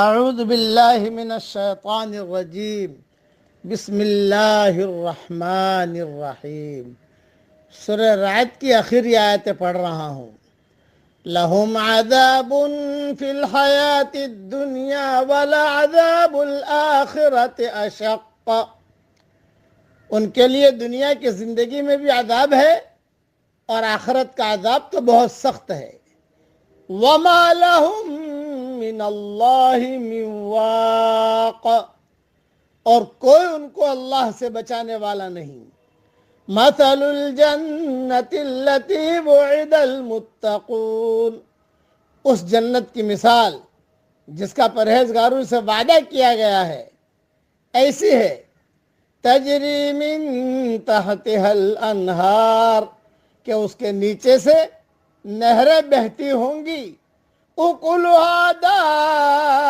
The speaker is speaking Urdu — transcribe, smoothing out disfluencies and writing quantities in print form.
اعوذ باللہ من الشیطان الرجیم بسم اللہ الرحمن الرحیم۔ سورہ رعد کی آخری آیتیں پڑھ رہا ہوں۔ لہم عذاب فی الحیات الدنیا ولعذاب الآخرت اشق۔ ان کے لیے دنیا کی زندگی میں بھی عذاب ہے اور آخرت کا عذاب تو بہت سخت ہے۔ وما لهم من اللہ من واق، اور کوئی ان کو اللہ سے بچانے والا نہیں۔ مثل الجنت التي وعد المتقون، اس جنت کی مثال جس کا پرہیزگاروں سے وعدہ کیا گیا ہے ایسی ہے، تجری من تحتها الانہار، کہ اس کے نیچے سے نہریں بہتی ہوں گی، اکلھا